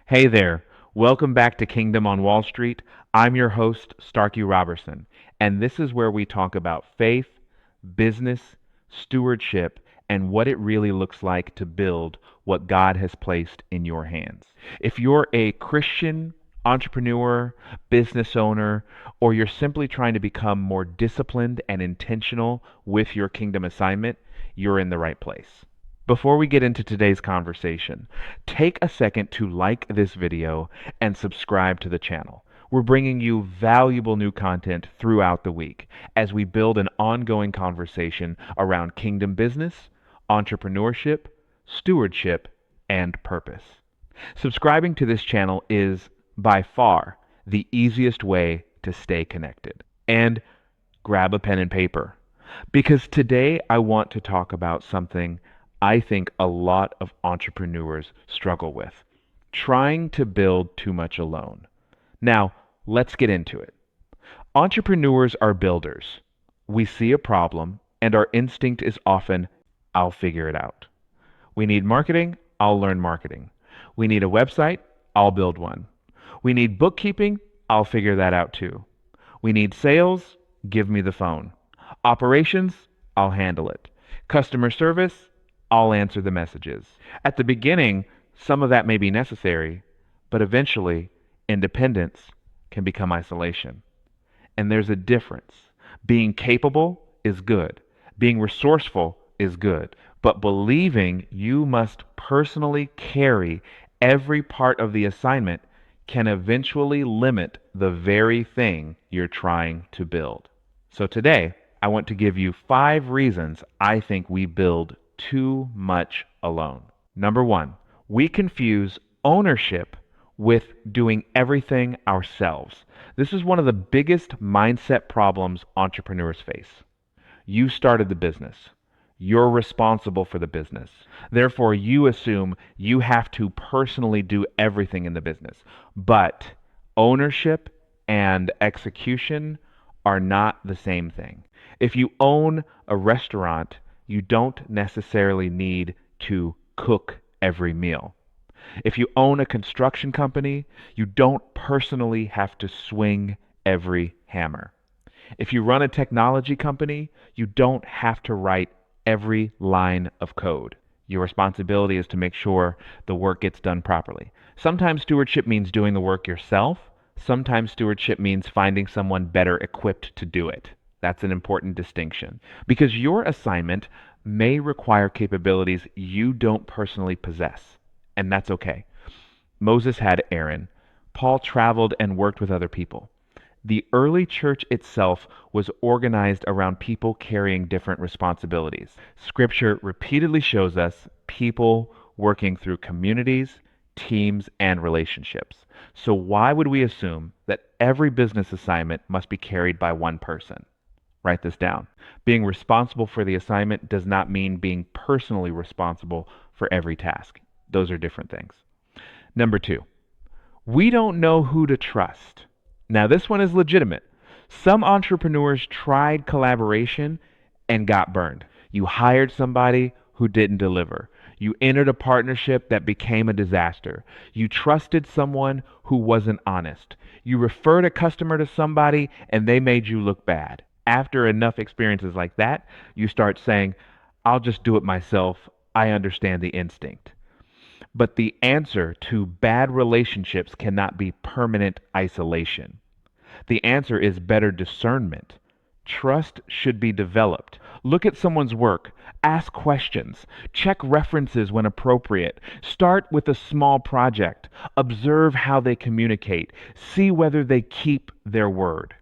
Hey there. Welcome back to Kingdom on Wall Street. I'm your host, Starkey Robertson, and this is where we talk about faith, business, stewardship, and what it really looks like to build what God has placed in your hands. If you're a Christian entrepreneur, business owner, or you're simply trying to become more disciplined and intentional with your kingdom assignment, you're in the right place. Before we get into today's conversation, take a second to like this video and subscribe to the channel. We're bringing you valuable new content throughout the week as we build an ongoing conversation around kingdom business, entrepreneurship, stewardship, and purpose. Subscribing to this channel is by far the easiest way to stay connected. And grab a pen and paper because today I want to talk about something I think a lot of entrepreneurs struggle with: trying to build too much alone. Now, let's get into it. Entrepreneurs are builders. We see a problem, and our instinct is often, I'll figure it out. We need marketing, I'll learn marketing. We need a website, I'll build one. We need bookkeeping, I'll figure that out too. We need sales, give me the phone. Operations, I'll handle it. Customer service, I'll answer the messages. At the beginning, some of that may be necessary, but eventually, independence can become isolation. And there's a difference. Being capable is good, being resourceful is good, but believing you must personally carry every part of the assignment can eventually limit the very thing you're trying to build. So today, I want to give you 5 reasons I think we build too much alone. Number one, we confuse ownership with doing everything ourselves. This is one of the biggest mindset problems entrepreneurs face. You started the business. You're responsible for the business. Therefore, you assume you have to personally do everything in the business. But ownership and execution are not the same thing. If you own a restaurant, you don't necessarily need to cook every meal. If you own a construction company, you don't personally have to swing every hammer. If you run a technology company, you don't have to write every line of code. Your responsibility is to make sure the work gets done properly. Sometimes stewardship means doing the work yourself. Sometimes stewardship means finding someone better equipped to do it. That's an important distinction because your assignment may require capabilities you don't personally possess, and that's okay. Moses had Aaron. Paul traveled and worked with other people. The early church itself was organized around people carrying different responsibilities. Scripture repeatedly shows us people working through communities, teams, and relationships. So, why would we assume that every business assignment must be carried by one person? Write this down. Being responsible for the assignment does not mean being personally responsible for every task. Those are different things. Number two, we don't know who to trust. Now, this one is legitimate. Some entrepreneurs tried collaboration and got burned. You hired somebody who didn't deliver. You entered a partnership that became a disaster. You trusted someone who wasn't honest. You referred a customer to somebody and they made you look bad. After enough experiences like that, you start saying, I'll just do it myself. I understand the instinct. But the answer to bad relationships cannot be permanent isolation. The answer is better discernment. Trust should be developed. Look at someone's work. Ask questions. Check references when appropriate. Start with a small project. Observe how they communicate. See whether they keep their word.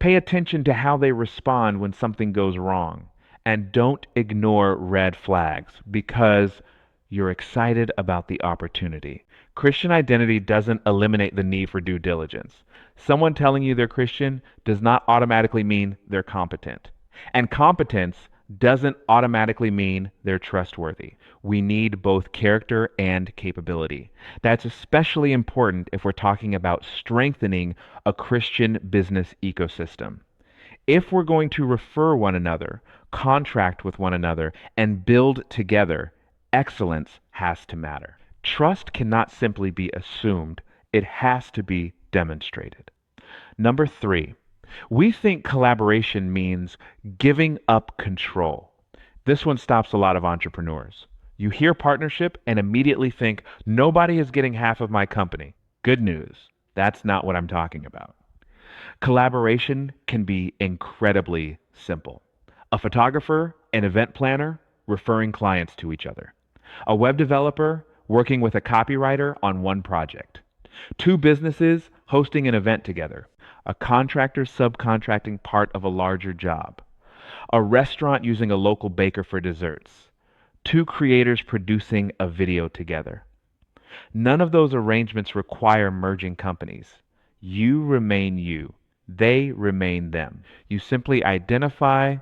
Pay attention to how they respond when something goes wrong. And don't ignore red flags because you're excited about the opportunity. Christian identity doesn't eliminate the need for due diligence. Someone telling you they're Christian does not automatically mean they're competent. And competence doesn't automatically mean they're trustworthy. We need both character and capability. That's especially important if we're talking about strengthening a Christian business ecosystem. If we're going to refer one another, contract with one another, and build together, excellence has to matter. Trust cannot simply be assumed, it has to be demonstrated. Number three, we think collaboration means giving up control. This one stops a lot of entrepreneurs. You hear partnership and immediately think, nobody is getting half of my company. Good news. That's not what I'm talking about. Collaboration can be incredibly simple. A photographer, an event planner, referring clients to each other. A web developer working with a copywriter on one project. Two businesses hosting an event together. A contractor subcontracting part of a larger job. A restaurant using a local baker for desserts. Two creators producing a video together. None of those arrangements require merging companies. You remain you. They remain them. You simply identify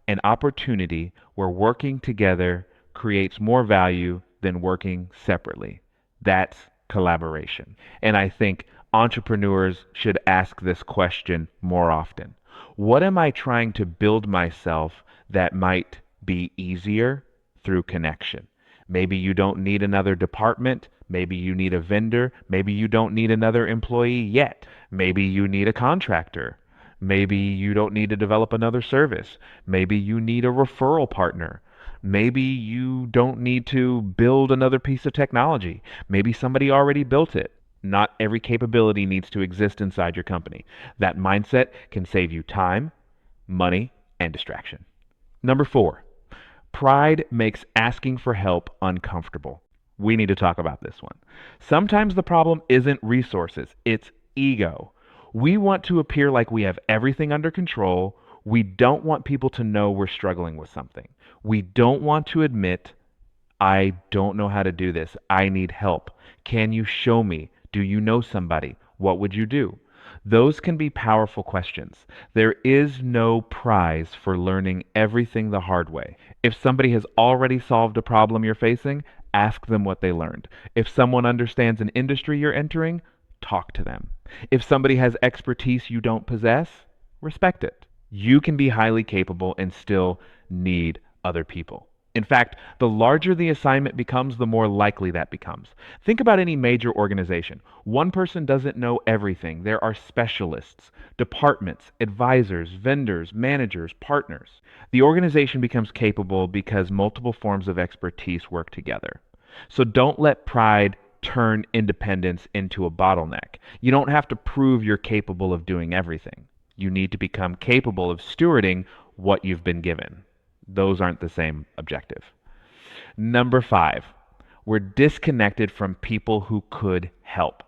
an opportunity where working together creates more value than working separately. That's collaboration. And I think entrepreneurs should ask this question more often. What am I trying to build myself that might be easier through connection? Maybe you don't need another department. Maybe you need a vendor. Maybe you don't need another employee yet. Maybe you need a contractor. Maybe you don't need to develop another service. Maybe you need a referral partner. Maybe you don't need to build another piece of technology. Maybe somebody already built it. Not every capability needs to exist inside your company. That mindset can save you time, money, and distraction. Number four, pride makes asking for help uncomfortable. We need to talk about this one. Sometimes the problem isn't resources, it's ego. We want to appear like we have everything under control. We don't want people to know we're struggling with something. We don't want to admit, I don't know how to do this. I need help. Can you show me? Do you know somebody? What would you do? Those can be powerful questions. There is no prize for learning everything the hard way. If somebody has already solved a problem you're facing, ask them what they learned. If someone understands an industry you're entering, talk to them. If somebody has expertise you don't possess, respect it. You can be highly capable and still need other people. In fact, the larger the assignment becomes, the more likely that becomes. Think about any major organization. One person doesn't know everything. There are specialists, departments, advisors, vendors, managers, partners. The organization becomes capable because multiple forms of expertise work together. So don't let pride turn independence into a bottleneck. You don't have to prove you're capable of doing everything. You need to become capable of stewarding what you've been given. Those aren't the same objective. Number five, we're disconnected from people who could help.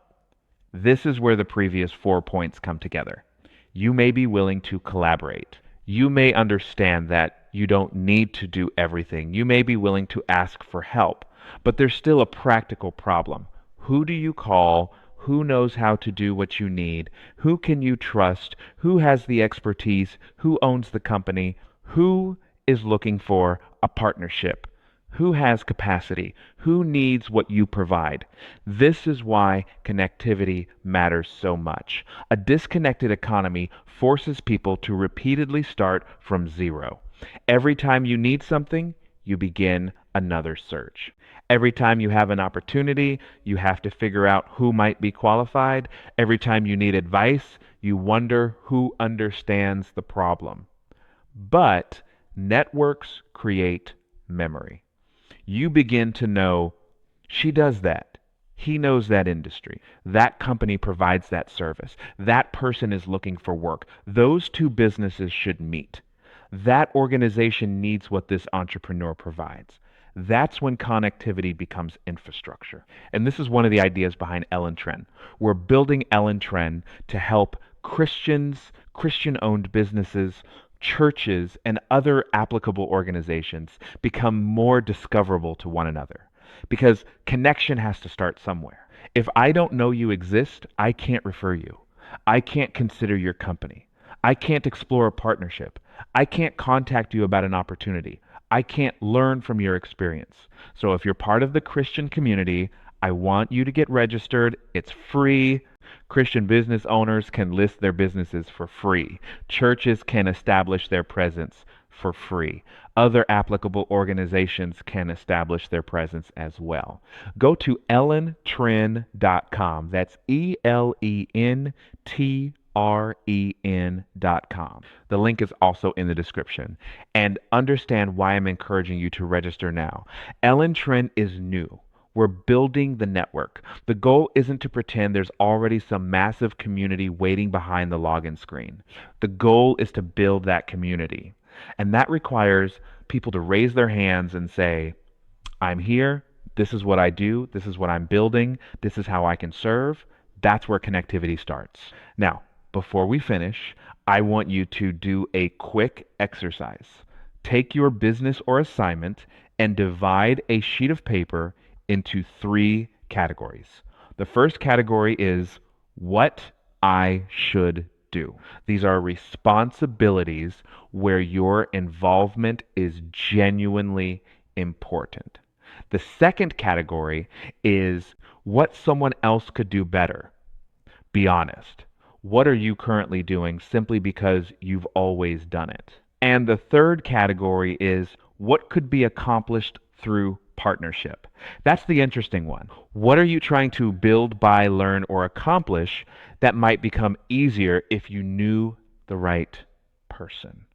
This is where the previous 4 points come together. You may be willing to collaborate. You may understand that you don't need to do everything. You may be willing to ask for help, but there's still a practical problem. Who do you call? Who knows how to do what you need? Who can you trust? Who has the expertise? Who owns the company? Who is looking for a partnership? Who has capacity? Who needs what you provide? This is why connectivity matters so much. A disconnected economy forces people to repeatedly start from zero. Every time you need something, you begin another search. Every time you have an opportunity, you have to figure out who might be qualified. Every time you need advice, you wonder who understands the problem. But networks create memory. You begin to know she does that. He knows that industry. That company provides that service. That person is looking for work. Those two businesses should meet. That organization needs what this entrepreneur provides. That's when connectivity becomes infrastructure. And this is one of the ideas behind Ellen Tren. We're building Ellen Tren to help Christians, Christian-owned businesses, churches, and other applicable organizations become more discoverable to one another. Because connection has to start somewhere. If I don't know you exist, I can't refer you. I can't consider your company. I can't explore a partnership. I can't contact you about an opportunity. I can't learn from your experience. So if you're part of the Christian community, I want you to get registered. It's free. Christian business owners can list their businesses for free. Churches can establish their presence for free. Other applicable organizations can establish their presence as well. Go to ellentren.com. That's ELENTREN.com. The link is also in the description. And understand why I'm encouraging you to register now. Ellen Tren is new. We're building the network. The goal isn't to pretend there's already some massive community waiting behind the login screen. The goal is to build that community. And that requires people to raise their hands and say, I'm here. This is what I do. This is what I'm building. This is how I can serve. That's where connectivity starts. Now, before we finish, I want you to do a quick exercise. Take your business or assignment and divide a sheet of paper into 3 categories. The first category is what I should do. These are responsibilities where your involvement is genuinely important. The second category is what someone else could do better. Be honest. What are you currently doing simply because you've always done it? And the third category is what could be accomplished through partnership. That's the interesting one. What are you trying to build, buy, learn, or accomplish that might become easier if you knew the right person?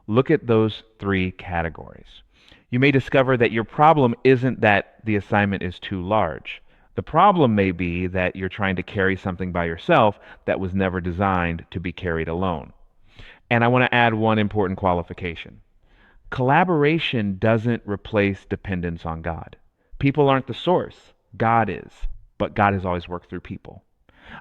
Look at those 3 categories. You may discover that your problem isn't that the assignment is too large. The problem may be that you're trying to carry something by yourself that was never designed to be carried alone. And I want to add one important qualification. Collaboration doesn't replace dependence on God. People aren't the source. God is. But God has always worked through people.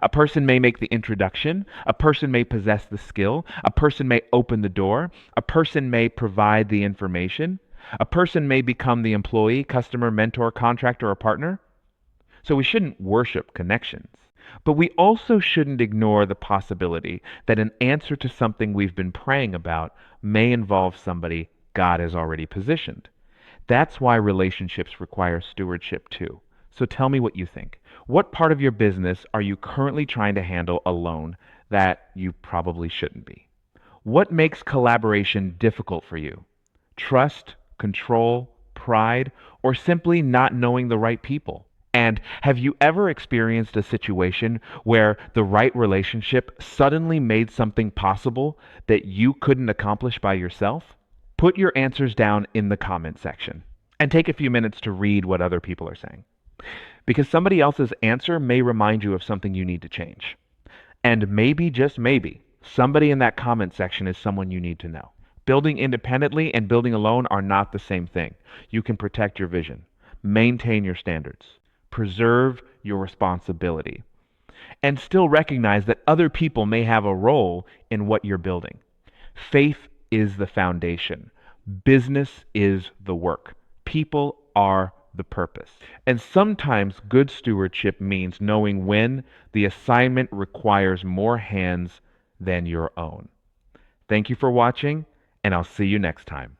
A person may make the introduction. A person may possess the skill. A person may open the door. A person may provide the information. A person may become the employee, customer, mentor, contractor, or partner. So we shouldn't worship connections. But we also shouldn't ignore the possibility that an answer to something we've been praying about may involve somebody God has already positioned. That's why relationships require stewardship too. So tell me what you think. What part of your business are you currently trying to handle alone that you probably shouldn't be? What makes collaboration difficult for you? Trust, control, pride, or simply not knowing the right people? And have you ever experienced a situation where the right relationship suddenly made something possible that you couldn't accomplish by yourself? Put your answers down in the comment section and take a few minutes to read what other people are saying. Because somebody else's answer may remind you of something you need to change. And maybe, just maybe, somebody in that comment section is someone you need to know. Building independently and building alone are not the same thing. You can protect your vision, maintain your standards, preserve your responsibility, and still recognize that other people may have a role in what you're building. Faith is the foundation. Business is the work. People are the purpose. And sometimes good stewardship means knowing when the assignment requires more hands than your own. Thank you for watching, and I'll see you next time.